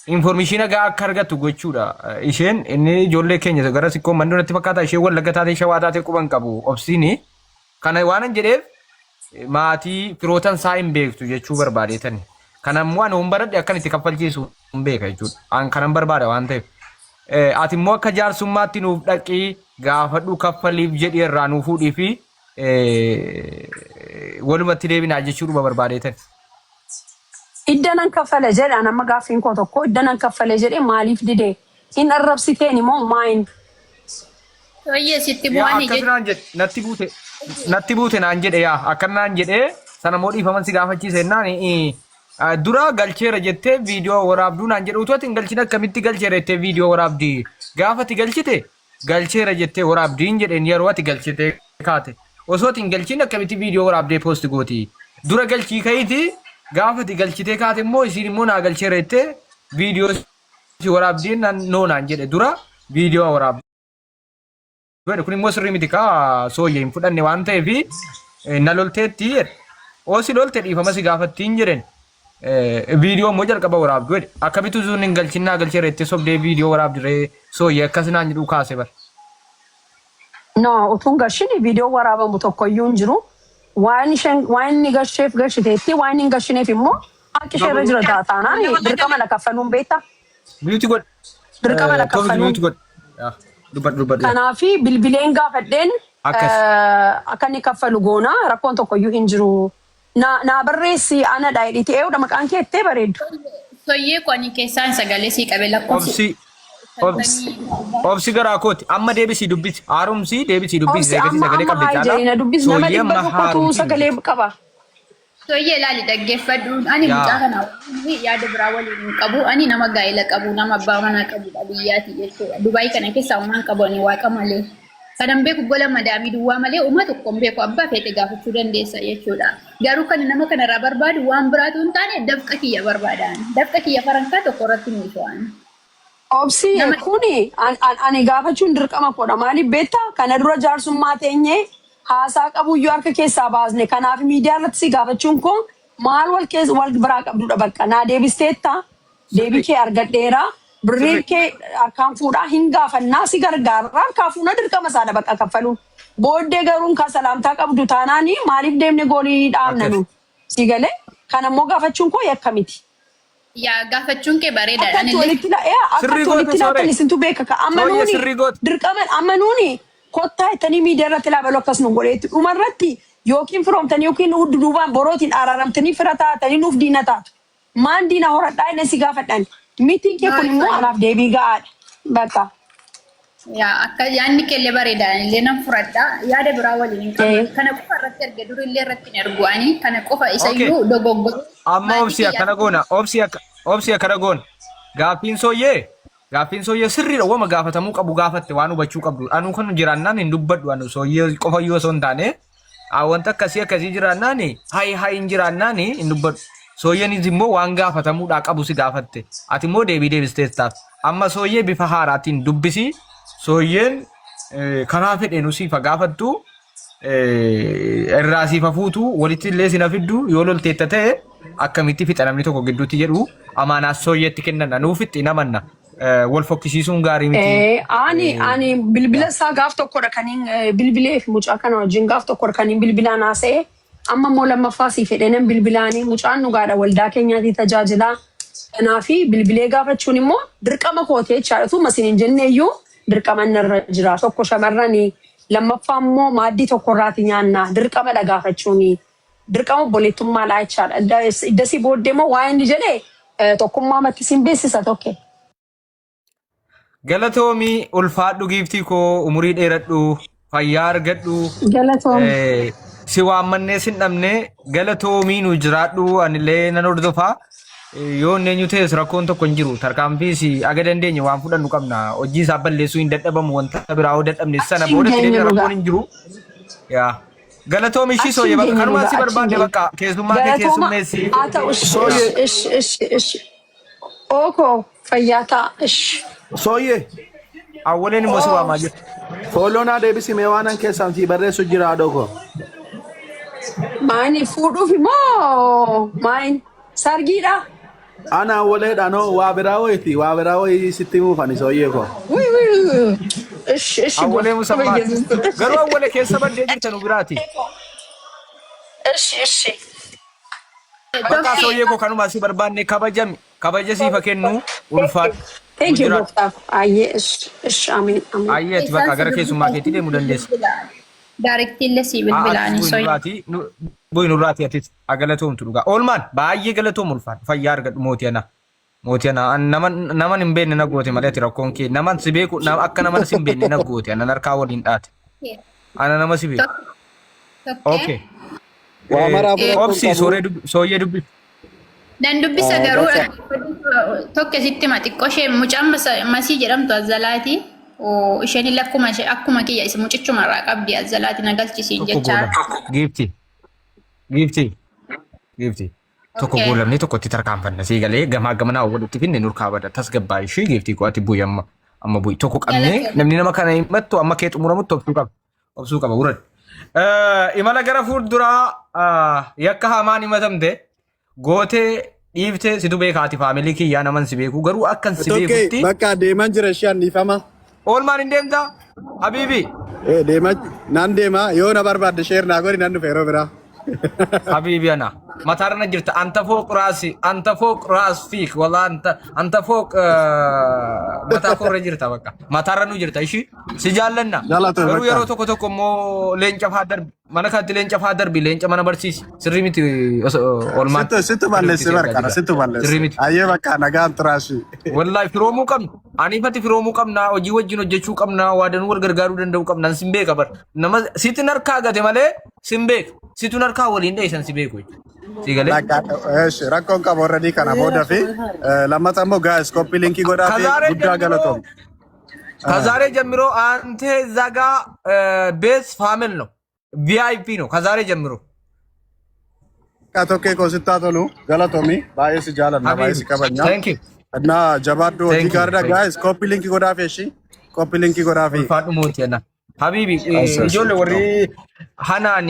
Information gaa akka argattu gochuudha. Isheen inni ijoollee keenya gara sikkoo mandoo natti fakkaata ishee wallagga taatee shawaa taatee quban qabu obsiini. Kana waan jedheef maatii firootan isaa hin beektu jechuu barbaadeetani. Kana immoo ani baradhe akkan itti kaffalchiisu hin beeka jechuudha. An kanan barbaada waan ta'eef. Ati immoo akka jaarsummaatti nuuf dhaqii gaafadhu kaffaliif jedhi irraa nuuf fuudhii fi walumatti deebinaa jechuudha barbaadeetani. Iddanan kaffale jedhe anamma gaaffiin koo tokko iddanan kaffale jedhe maaliif dide hin arrabsiteen immoo maayin. Sooyyee sitti bu'anii jedhe. Natti buute naan jedhe yaa akkanaan jedhee sana moo dhiifaman si gaafachiise jennaan dura galcheera jettee viidiyoo waraabduu naan jedhu utuu ati hin galchine akkamitti galcheera jettee viidiyoo waraabdii gaafa ati galchite galcheera jettee waraabdiin jedheen yeroo ati galchite kaate osoo ati hin galchine akkamitti viidiyoo waraabdee poosti gooti dura galchii ka'iiti. Gaafa ati galchitee kaate immoo isiin immoo naa galcheera jettee viidiyoo si waraabdiin noonaan jedhe dura viidiyoo waraabdu. Kun immoo sirrii miti kaa sooyyee hin fudhanne waan ta'eef na lolteetti jedhe. Oosi lolte dhiifama si gaafattiin jedhen viidiyoo immoo jalqaba waraabdu jedhe. Akkamitti utuu hin galchinnaa galcheera jettee sobdee viidiyoo waraabdiree sooyyee akkas naan jedhuu kaase bara. No utuun galchini viidiyoo waraabamu tokkoyyuu hin jiru. waan inni gasheef gashiteetti waan inni gashineef immoo akka ishee irra jira taataanaan dirqama la kaffaluun beektaa. Miyuuti godh. Dirqama la kaffaluun. Miyuuti godh. Dubbadhu. Kanaafi bilbileen gaafadheen akka inni kaffalu goona rakkoon tokkoyyuu hin jiru. Naa barreessi ana dhaayidhiti eeyyudha maqaan kee ittee bareeddu. Soyyee kwani keessaan sagalee sii qabe lakkoofsi. Obsi garaa kooti amma deebisii dubbisi haaromsi deebisii dubbisi sagalee qabdi caalaa dubbisi nama dhibba tokkotu sagalee qaba. Soyyee ilaali dhaggeeffadhu ani mucaa kana yaada biraa waliin hin qabu ani nama gaa'ela qabu nama abbaa manaa qabu biyyaati jechuudha. Dubaay kana keessa uumaan qabu ani waaqa malee. Kanan beeku gola madaamii duwwaa malee uumaa tokkoon beeku abbaa feete gaafachuu dandeessa jechuudha. Garuu kan nama kanarraa barbaadu waan biraatu hin taane dafqa kiyya barbaadan. Dafqa kiyya farankaa tokko irratti miidhaan. Obsi kuni ani gaafachuun dirqama koodha maaliif beektaa kana dura jaarsummaa teenyee haasaa qabuyyuu harka keessaa baasne kanaaf miidiyaa irratti si gaafachuun kun maal wal biraa qabdudha bakka naa deebisteetta deebii kee argadheera birrii kee harkaan fuudhaa hin gaafannaa si gargaarraa harkaa fuuna dirqama isaadha bakka kaffaluun booddee garuun kan salaamtaa qabdu taanaanii maaliif deemne goolii dhaabnanu si galee kanammoo gaafachuun koo yakka miti. Yaa gaafachuun kee bareedaadha. Akka tolitti laattanisintu beeka ka ammanuuni dirqama ammanuuni kottaa ittanii miidiyaa irratti laabaluu akkas nu godheetti dhumarratti yookiin firoomtanii yookiin duubaan borootiin araaramtanii fira taatanii nuuf diina taatu. Maan diina horadhaa inni si gaafadhan. Miitiin kee kun immoo anaaf deebii ga'aadha. Bakka. Yaa akka yaadni keellee bareedaadha illee nan furadhaa yaada biraa waliin hin qabu. Kana qofa irratti erge durillee irratti hin ergu'anii kana qofa isayyuu dogoggoo. Amma obsi akkana goona obsi akkana goona gaaffiin sooyyee sirriidha wama gaafatamuu qabu gaafatte waan hubachuu qabdu anuu kan jiraannaan hin dubbadhu anu sooyyee qofa yoo osoo hin taane wanta akkasii jiraannaan hayi hin jiraannaan hin dubbadhu sooyyeenis immoo waan gaafatamuudhaa qabu si gaafatte ati immoo deebisteestaaf amma sooyyee bifa haaraatiin dubbisi sooyyeen karaa fedheenu siifa gaafattu irraa siifa fuutu walitti illee sina fiddu yoo lolteetta ta'e akkamitti fixa namni tokko gidduutti jedhu amaanaas sooyyeetti kennan nuufitti namanna wal fokkisiisuun gaarii miti. Ani bilbila isaa gaaf tokkodha kaniin bilbilee fi mucaa kana wajjin gaaf tokkodha kaniin bilbilaan haasa'e amma immoo lammaffaa sii fedheenan bilbilaanii mucaan dhugaadha waldaa keenyaatii tajaajilaa kanaafi bilbilee gaafachuun immoo dirqama kootee jechaadha masin hin jenneeyyuu dirqama narra jira tokko shamarranii lammaffaa immoo maaddii tokkorraati nyaannaa dirqama dhagaafachuuni. Dirqama obboleettummaa laa jechaadha. Iddasii booddee immoo waa inni jedhee tokkummaa matti siin beeksisa tokko. Galatoomii ulfaadhu giiftii koo umurii dheeradhu fayyaa argadhu. Galatoomii. Si waammannee sin dhabne galatoomii nu jiraadhu anillee nan hordofaa. Yoo eenyu ta'es rakkoon tokko hin jiru tarkaanfiis aga dandeenye waan fudhannu qabna hojii isaa balleessuu hin dadhabamu wanta biraa yoo dadhabne sana boodatti rakkoon hin jiru. Galatoomii ishii sooyyee bakka kanumaan si barbaadde bakka keessummaa kee keessummeessi. Haa ta'u Ookoo fayyaa ta'a. Sooyyee. Awwaleen immoo si waamaa jirtu. Fooloonaa deebisimee waan an keessaan si barreessu jira adoko. Maani fuudhuuf immoo maani sargiidha. Ana awwaleedha no waa biraa wayii sitti muufani sooyyee koo. Awwalee musammaa. Garuu awwalee keessa baddee jirtan biraati. Bakka sooyyee koo kanumaa si barbaanne kabaja siifa kennu ulfaadhu. Thank you, Doctor. Amin. Ayyee ati bakka gara keessummaa keetti deemuu dandeessa. Daarektiillee si bilbilaanii sooyyee. Bu'ii nurraati ati galatoomtu dhugaa. Oolmaan baay'ee galatoomu ulfaadhu fayyaa argadhu mootii ana. Naman hin beekne na goote malee ati rakkoon kee naman si beeku akka naman si hin beekne na goote ana harkaa waliin dhaate. Ana nama si beeku. Okay. Obsi sooyyee dubbi. Dan dubbisa garuu tokko sitti xiqqoo ishee mucaan masii jedhamtu azzalaati. Isheen illee akkuma kiyya isa mucichumarraa qabdi azzalaati na galchisiin jechaa. Giiftii. Tokko goolamnee tokkotti tarkaanfanna sii galee gamaa gamanaa walitti finne nurkaa bada tasgabbaa ishee giiftii koo ati bu'ii amma bu'ii tokko qabnee namni nama kana himattu amma kee xumuramutti obsuu qaba wuran. Imala gara fuulduraa yakka hamaan himatamte gootee dhiiftee situ beekaati faamilii kiyyaa naman si beeku garuu akkan si beekutti. Bakka deeman jira ishee annifama. Oolmaan hin deemtaa? Habiibi. Deema nan deema yoo na barbaadde sheer naa godhi nan dhufe yeroo biraa. حبيبي انا ما ترى نجرت انت فوق راسي انت فوق راس فيك والله انت فوق متى فوق رجرت بقى ما ترى نجرت ايش سجالنا يرو يرو توكو توكو مو لينجا فادر mana kati leenca faadar bi leenca mana barsiisi sirri miti olmaan situ balleessi barkana situ balleessi ayyee bakka nagaan turaashii wallahi firoomuu qabna aniifatti firoomuu qabna hojii wajjin hojjechuu qabna waadanuu wal gargaaruu danda'uu qabna sin beeka bar nama sitin harkaa gate malee sin beeka situn harkaa waliin dheessan si beeku sigale rakkoon qaba already kana booda fi lammata immoo gaayis koppii linkii godhaa fi guddaa galatoom ከዛሬ ጀምሮ አንተ እዛ ጋ ቤስ ፋሚል ነው ቪአይፒ ነው ከዛሬ ጀምሮ ካቶኬ ኮስታ ቶሉ ገለቶሚ ባይስ ጃለና ባይስ ከበኛ እና ጀባዶ ዲጋርዳ ጋይስ ኮፒ ሊንክ ጎዳፊ እሺ ኮፒ ሊንክ ጎዳፊ ፋዱ ሞቲና ሀቢቢ ጆለ ወሪ ሃናኒ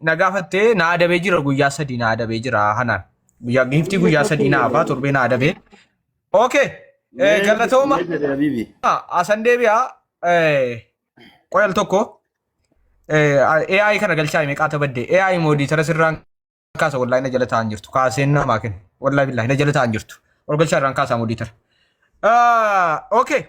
ነጋፈቴ ናደቤ ጅራ ጉያ ሰዲ ናደቤ ጅራ ሃናን ጉያ ጊፍቲ ጉያ ሰዲ ና አባ ቶርቤ ናደቤ ኦኬ ገለቶማ አሰንዴቢያ ቆየል ቶኮ AI kana galchaa hime qaata badde AI moodii tara sirraan kaasa wallahi na jala ta'an jirtu kaaseenna maakin wallahi billahi na jala ta'an jirtu ol galchaa irraan kaasaa moodii tara okay